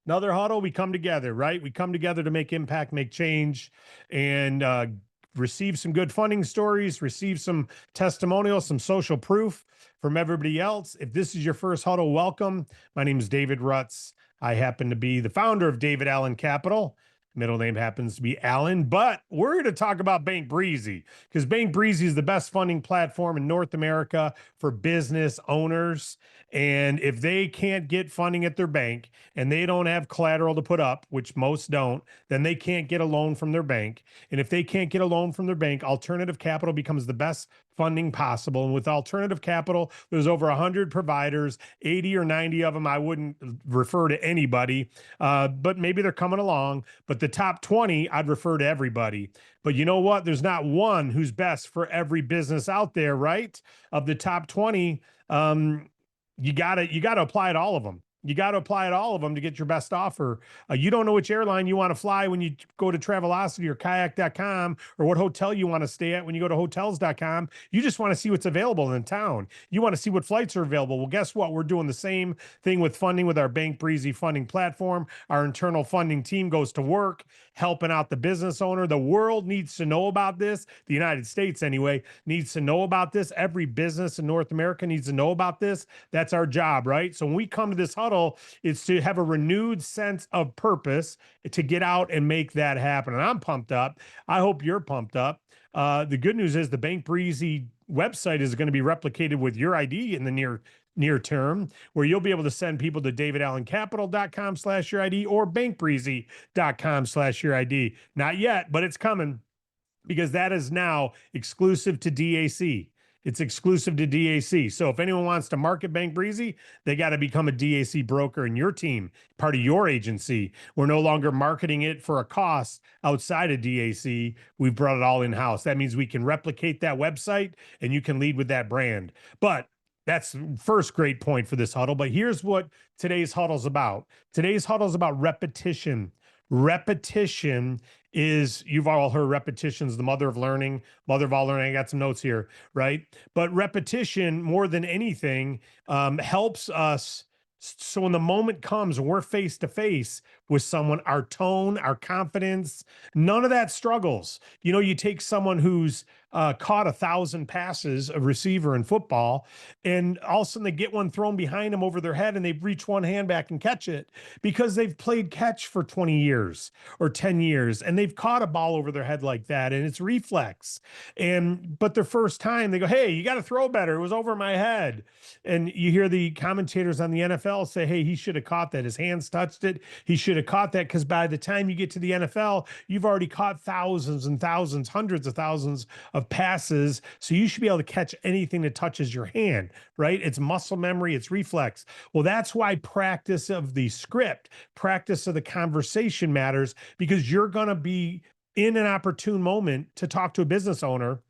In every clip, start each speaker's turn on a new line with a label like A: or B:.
A: Another huddle. We come together, right? We come together to make impact, make change, and receive some good funding stories, receive some testimonials, some social proof from everybody else. If this is your first huddle, welcome. My name is David Rutz. I happen to be the founder of David Allen Capital. Middle name happens to be Allen, but we're going to talk about Bank Breezy because Bank Breezy is the best funding platform in North America for business owners. And if they can't get funding at their bank and they don't have collateral to put up, which most don't, then they can't get a loan from their bank. And if they can't get a loan from their bank, alternative capital becomes the best funding possible. And with alternative capital, there's over 100 providers, 80 or 90 of them. I wouldn't refer to anybody, but maybe they're coming along. But the top 20, I'd refer to everybody. But you know what? There's not one who's best for every business out there, right? Of the top 20, you gotta apply to all of them. You got to apply to all of them to get your best offer. You don't know which airline you want to fly when you go to Travelocity or kayak.com, or what hotel you want to stay at when you go to hotels.com. You just want to see what's available in town. You want to see what flights are available. Well, guess what? We're doing the same thing with funding with our Bank Breezy funding platform. Our internal funding team goes to work helping out the business owner. The world needs to know about this. The United States, anyway, needs to know about this. Every business in North America needs to know about this. That's our job, right? So when we come to this huddle, it's to have a renewed sense of purpose to get out and make that happen. And I'm pumped up. I hope you're pumped up. The good news is the Bank Breezy website is going to be replicated with your ID in the near term, where you'll be able to send people to davidallencapital.com/your-ID or bankbreezy.com/your-ID. Not yet, but it's coming, because that is now exclusive to DAC. It's exclusive to DAC. So if anyone wants to market Bank Breezy, they got to become a DAC broker in your team, part of your agency. We're no longer marketing it for a cost outside of DAC. We've brought it all in-house. That means we can replicate that website and you can lead with that brand. But that's first great point for this huddle. But here's what today's huddle's about. Today's huddle's about repetition. Repetition is, you've all heard repetition's the mother of learning, mother of all learning. I got some notes here, right? But repetition, more than anything, helps us. So when the moment comes and we're face to face with someone, our tone, our confidence, none of that struggles. You know, you take someone who's caught 1,000 passes, a receiver in football, and all of a sudden they get one thrown behind them over their head and they reach one hand back and catch it because they've played catch for 20 years or 10 years and they've caught a ball over their head like that, and it's reflex. But their first time they go, hey, you got to throw better. It was over my head. And you hear the commentators on the NFL say, hey, he should have caught that. His hands touched it. He should have caught that, because by the time you get to the NFL, you've already caught thousands and thousands, hundreds of thousands of passes. So you should be able to catch anything that touches your hand, right? It's muscle memory, it's reflex. Well, that's why practice of the script, practice of the conversation matters, because you're going to be in an opportune moment to talk to a business owner,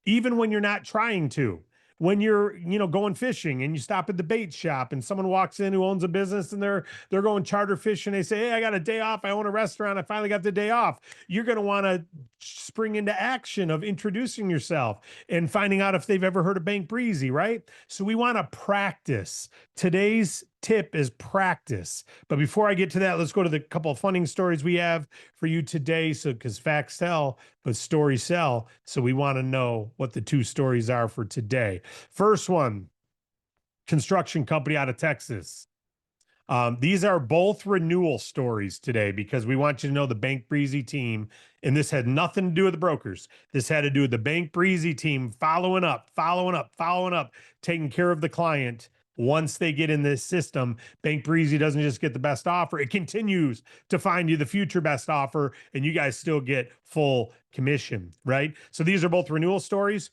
A: even when you're not trying to. When you're, going fishing and you stop at the bait shop and someone walks in who owns a business and they're going charter fishing, they say, hey, I got a day off. I own a restaurant. I finally got the day off. You're going to want to spring into action of introducing yourself and finding out if they've ever heard of Bank Breezy, right? So we want to practice. Today's tip is practice. But before I get to that, let's go to the couple of funding stories we have for you today. So, because facts tell, but stories sell. So we want to know what the two stories are for today. First one, construction company out of Texas. These are both renewal stories today, because we want you to know the Bank Breezy team, and this had nothing to do with the brokers. This had to do with the Bank Breezy team following up, taking care of the client. Once they get in this system, Bank Breezy doesn't just get the best offer. It continues to find you the future best offer, and you guys still get full commission, right? So these are both renewal stories.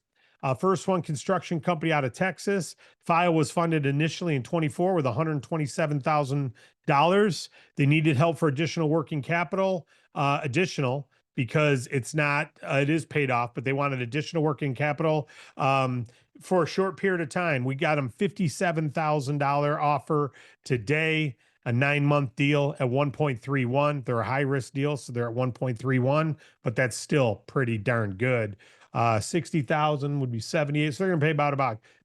A: First one, construction company out of Texas. File was funded initially in 24 with $127,000. They needed help for additional working capital, because it is paid off, but they wanted additional working capital for a short period of time. We got them $57,000 offer today, a 9-month deal at 1.31. They're a high risk deal, so they're at 1.31, but that's still pretty darn good. 60,000 would be 78. So they're going to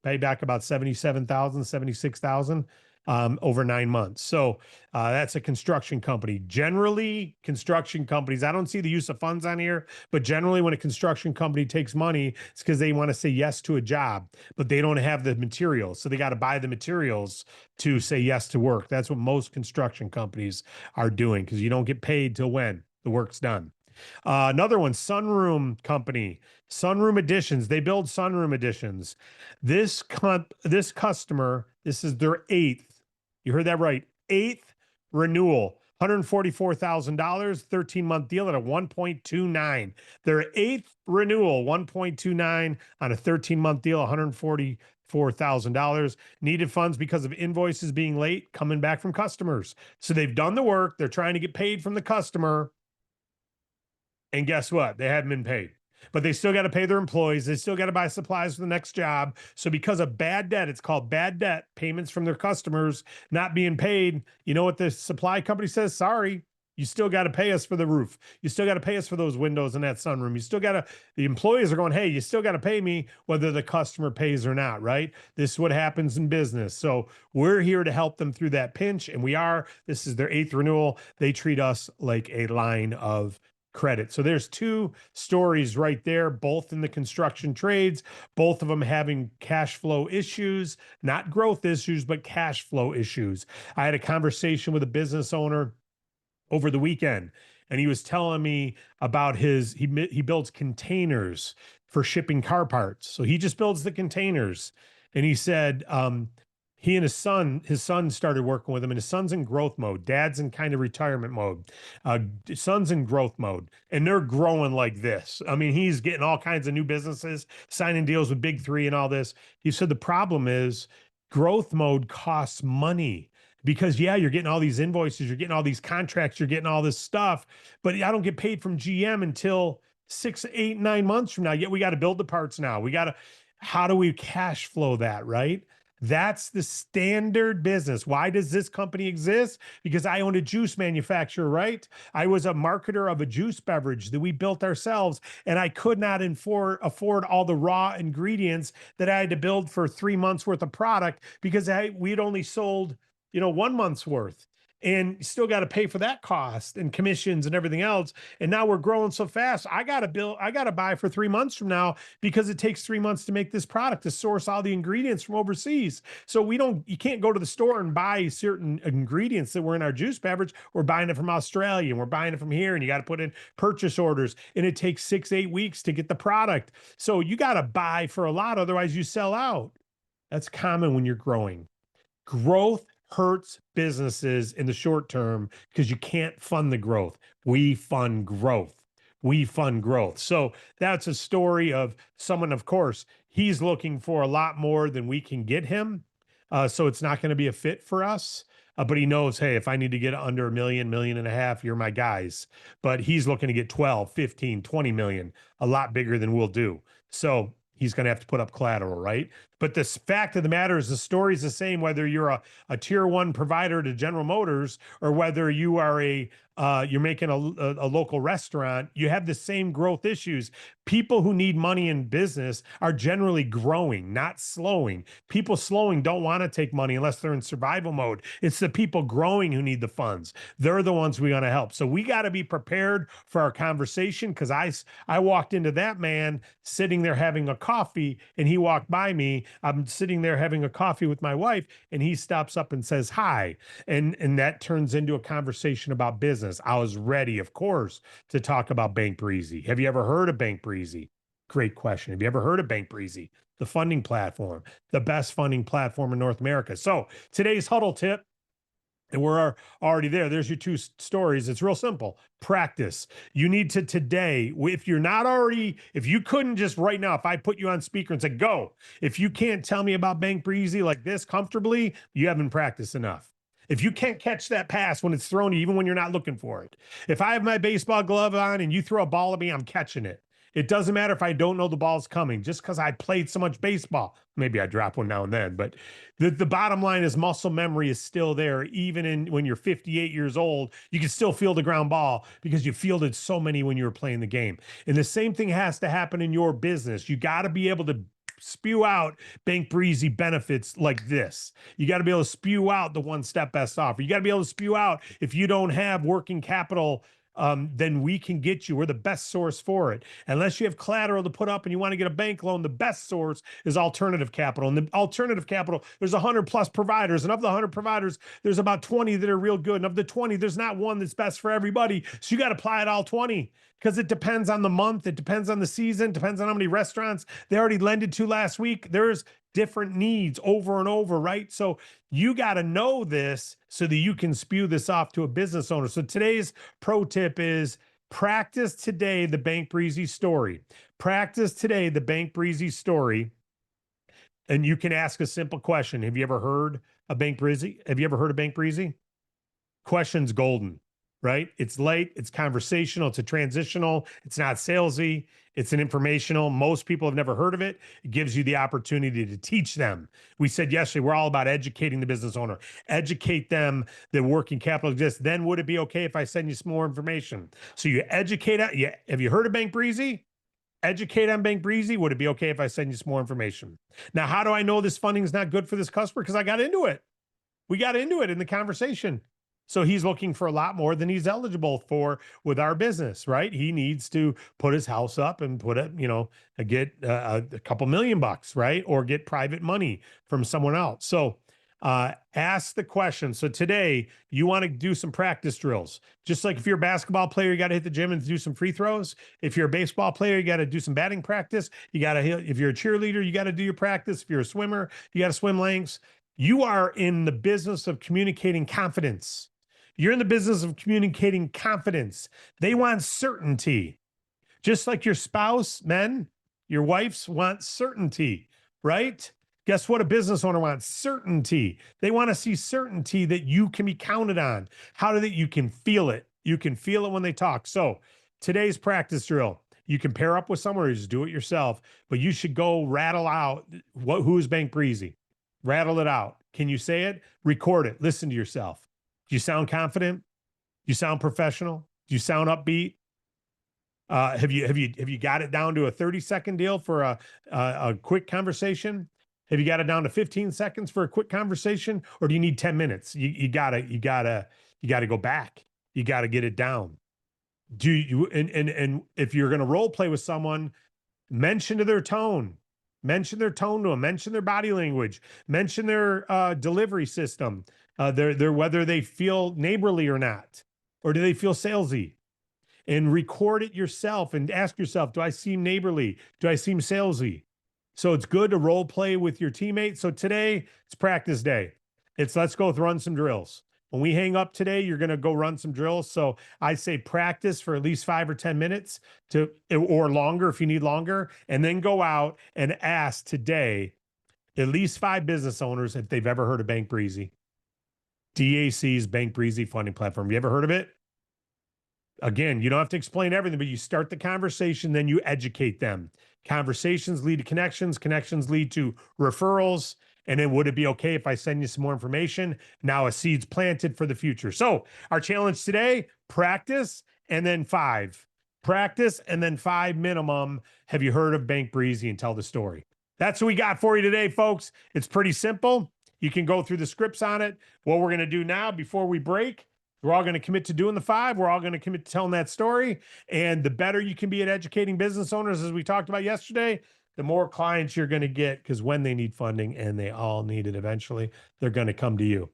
A: pay back about 77,000, 76,000. over 9 months. So that's a construction company. Generally, construction companies, I don't see the use of funds on here, but generally when a construction company takes money, it's because they want to say yes to a job, but they don't have the materials. So they got to buy the materials to say yes to work. That's what most construction companies are doing, because you don't get paid till when the work's done. Another one, Sunroom Company, Sunroom Editions. They build sunroom editions. This customer, this is their eighth. You heard that right. Eighth renewal, $144,000, 13-month deal at a 1.29. Their eighth renewal, 1.29 on a 13-month deal, $144,000. Needed funds because of invoices being late, coming back from customers. So they've done the work. They're trying to get paid from the customer. And guess what? They haven't been paid, but they still got to pay their employees. They still got to buy supplies for the next job. So because of bad debt, it's called bad debt, payments from their customers not being paid. You know what the supply company says? Sorry, you still got to pay us for the roof. You still got to pay us for those windows in that sunroom. You still got to, the employees are going, hey, you still got to pay me whether the customer pays or not, right? This is what happens in business. So we're here to help them through that pinch. And we are. This is their eighth renewal. They treat us like a line of credit. So there's two stories right there, both in the construction trades, both of them having cash flow issues, not growth issues, but cash flow issues. I had a conversation with a business owner over the weekend, and he was telling me about he builds containers for shipping car parts. So he just builds the containers. And he said, he and his son started working with him, and his son's in growth mode. Dad's in kind of retirement mode. Son's in growth mode, and they're growing like this. I mean, he's getting all kinds of new businesses, signing deals with Big Three and all this. He said the problem is growth mode costs money. Because yeah, you're getting all these invoices, you're getting all these contracts, you're getting all this stuff, but I don't get paid from GM until 6, 8, 9 months from now. Yet we got to build the parts now. How do we cash flow that, right? That's the standard business. Why does this company exist? Because I owned a juice manufacturer, right? I was a marketer of a juice beverage that we built ourselves, and I could not afford all the raw ingredients that I had to build for 3 months worth of product, because we'd only sold 1 month's worth, and still got to pay for that cost and commissions and everything else. And now we're growing so fast. I got to buy for 3 months from now, because it takes 3 months to make this product, to source all the ingredients from overseas. So you can't go to the store and buy certain ingredients that were in our juice beverage. We're buying it from Australia, and we're buying it from here, and you got to put in purchase orders, and it takes 6, 8 weeks to get the product. So you got to buy for a lot. Otherwise you sell out. That's common when you're growing. Growth hurts businesses in the short term because you can't fund the growth. We fund growth. We fund growth. So that's a story of someone, of course, he's looking for a lot more than we can get him. So it's not going to be a fit for us. But he knows, hey, if I need to get under $1 million, $1.5 million, you're my guys. But he's looking to get 12, 15, 20 million, a lot bigger than we'll do. So he's going to have to put up collateral, right? But the fact of the matter is the story's the same, whether you're a tier 1 provider to General Motors, or whether you are you're making a local restaurant. You have the same growth issues. People who need money in business are generally growing, not slowing. People slowing don't want to take money unless they're in survival mode. It's the people growing who need the funds. They're the ones we want to help. So we got to be prepared for our conversation, because I walked into that man sitting there having a coffee, and he walked by me. I'm sitting there having a coffee with my wife, and he stops up and says hi. And that turns into a conversation about business. I was ready, of course, to talk about Bank Breezy. Have you ever heard of Bank Breezy? Great question. Have you ever heard of Bank Breezy? The funding platform, the best funding platform in North America. So today's huddle tip, and we're already there. There's your two stories. It's real simple. Practice. You need to today, if you couldn't just right now, if I put you on speaker and said, go, if you can't tell me about Bank Breezy like this comfortably, you haven't practiced enough. If you can't catch that pass when it's thrown to you, even when you're not looking for it. If I have my baseball glove on and you throw a ball at me, I'm catching it. It doesn't matter if I don't know the ball's coming, just because I played so much baseball. Maybe I drop one now and then, but the bottom line is muscle memory is still there. Even when you're 58 years old, you can still feel the ground ball because you fielded so many when you were playing the game. And the same thing has to happen in your business. You got to be able to spew out Bank Breezy benefits like this. You got to be able to spew out the one-step best offer. You got to be able to spew out if you don't have working capital, then we can get you. We're the best source for it. Unless you have collateral to put up and you want to get a bank loan, the best source is alternative capital. And the alternative capital, there's 100 plus providers. And of the 100 providers, there's about 20 that are real good. And of the 20, there's not one that's best for everybody. So you got to apply it all 20 because it depends on the month. It depends on the season. Depends on how many restaurants they already lended to last week. There's different needs over and over, right? So you got to know this so that you can spew this off to a business owner. So today's pro tip is practice today the Bank Breezy story. Practice today the Bank Breezy story. And you can ask a simple question. Have you ever heard of Bank Breezy? Have you ever heard of Bank Breezy? Question's golden, right? It's light, it's conversational, it's a transitional, it's not salesy, it's an informational. Most people have never heard of it. It gives you the opportunity to teach them. We said yesterday, we're all about educating the business owner, educate them that working capital exists. Then would it be okay if I send you some more information? So you educate, have you heard of Bank Breezy? Educate on Bank Breezy. Would it be okay if I send you some more information? Now, how do I know this funding is not good for this customer? Because I got into it. We got into it in the conversation. So he's looking for a lot more than he's eligible for with our business, right? He needs to put his house up and put it, get a couple $1,000,000, right? Or get private money from someone else. So ask the question. So today you want to do some practice drills. Just like if you're a basketball player, you got to hit the gym and do some free throws. If you're a baseball player, you got to do some batting practice. You got to if you're a cheerleader, you got to do your practice. If you're a swimmer, you got to swim lengths. You are in the business of communicating confidence. You're in the business of communicating confidence. They want certainty. Just like your spouse, men, your wives want certainty, right? Guess what a business owner wants? Certainty. They want to see certainty that you can be counted on. How do you can feel it? You can feel it when they talk. So today's practice drill, you can pair up with someone or just do it yourself, but you should go rattle out who's Bank Breezy. Rattle it out. Can you say it? Record it. Listen to yourself. Do you sound confident? Do you sound professional? Do you sound upbeat? Have you got it down to a 30-second deal for a quick conversation? Have you got it down to 15 seconds for a quick conversation, or do you need 10 minutes? You gotta go back. You gotta get it down. Do you and if you're gonna role play with someone, mention their tone to them, mention their body language, mention their delivery system. They're whether they feel neighborly or not, or do they feel salesy? And record it yourself and ask yourself, do I seem neighborly? Do I seem salesy? So it's good to role play with your teammates. So today it's practice day. Let's go run some drills. When we hang up today, you're going to go run some drills. So I say practice for at least 5 or 10 minutes or longer if you need longer, and then go out and ask today at least 5 business owners if they've ever heard of Bank Breezy. DAC's Bank Breezy funding platform. You ever heard of it? Again, you don't have to explain everything, but you start the conversation, then you educate them. Conversations lead to connections. Connections lead to referrals. And then would it be okay if I send you some more information? Now a seed's planted for the future. So our challenge today, practice and then 5. Practice and then 5 minimum. Have you heard of Bank Breezy and tell the story? That's what we got for you today, folks. It's pretty simple. You can go through the scripts on it. What we're going to do now before we break, we're all going to commit to doing the 5. We're all going to commit to telling that story. And the better you can be at educating business owners, as we talked about yesterday, the more clients you're going to get, because when they need funding, and they all need it eventually, they're going to come to you.